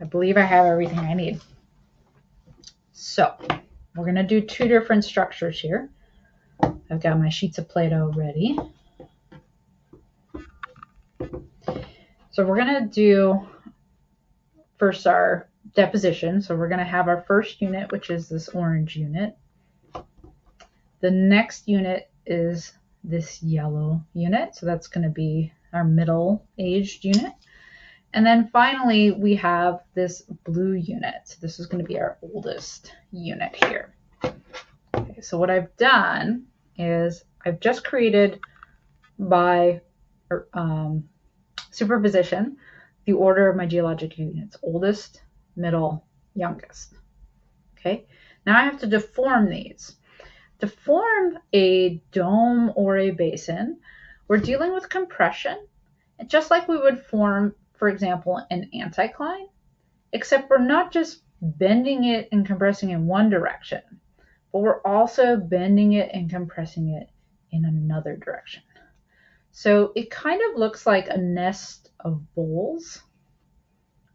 I believe I have everything I need. So we're going to do two different structures here. I've got my sheets of Play-Doh ready. So we're going to do first our deposition. So we're going to have our first unit, which is this orange unit. The next unit is this yellow unit. So that's going to be our middle-aged unit. And then finally, we have this blue unit. So this is going to be our oldest unit here. Okay, so what I've done is I've just created by superposition the order of my geologic units: oldest, middle, youngest. Okay, now I have to deform these. To form a dome or a basin, we're dealing with compression, just like we would form, for example, an anticline, except we're not just bending it and compressing in one direction, but we're also bending it and compressing it in another direction. So it kind of looks like a nest of bowls,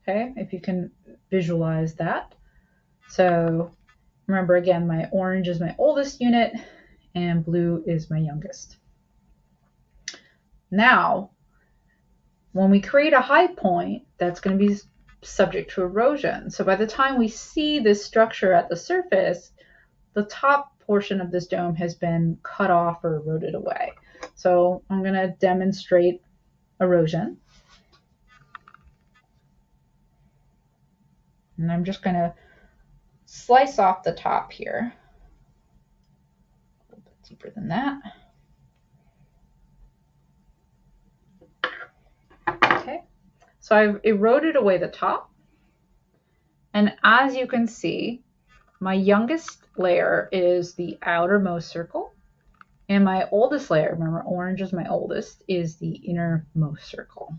okay, if you can visualize that. So remember, again, my orange is my oldest unit and blue is my youngest. Now, when we create a high point, that's going to be subject to erosion. So by the time we see this structure at the surface, the top portion of this dome has been cut off or eroded away. So I'm going to demonstrate erosion. And I'm just going to slice off the top here. A little bit deeper than that. Okay, so I've eroded away the top. And as you can see, my youngest layer is the outermost circle. And my oldest layer, remember orange is my oldest, is the innermost circle.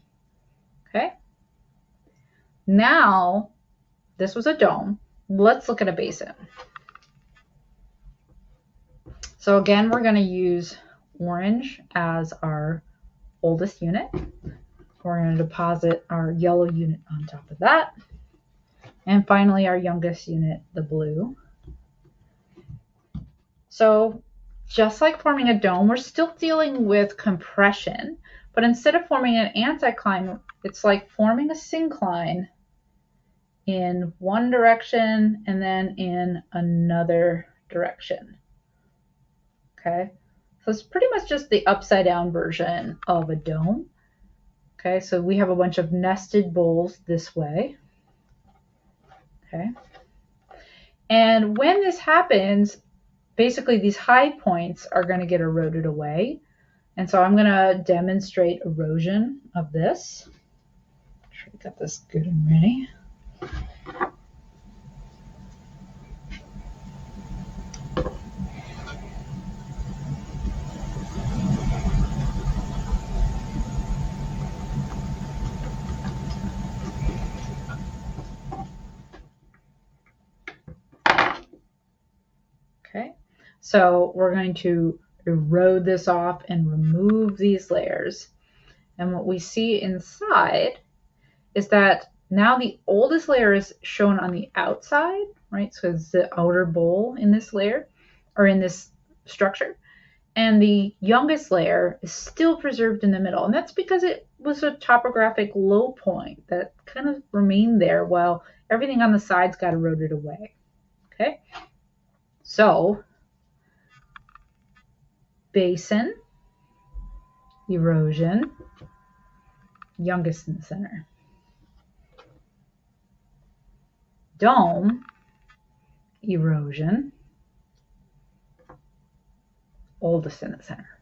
Okay. Now, this was a dome. Let's look at a basin. So again, we're going to use orange as our oldest unit. We're going to deposit our yellow unit on top of that. And finally, our youngest unit, the blue. So just like forming a dome, we're still dealing with compression, but instead of forming an anticline, it's like forming a syncline in one direction and then in another direction. Okay, so it's pretty much just the upside down version of a dome. Okay, so we have a bunch of nested bowls this way. Okay, and when this happens, basically these high points are going to get eroded away. And so I'm going to demonstrate erosion of this. Make sure we got this good and ready. Okay, so we're going to erode this off and remove these layers. And what we see inside is that now the oldest layer is shown on the outside, right? So it's the outer bowl in this layer or in this structure. And the youngest layer is still preserved in the middle. And that's because it was a topographic low point that kind of remained there while everything on the sides got eroded away. Okay, so basin, erosion, youngest in the center. Dome, erosion, oldest in the center.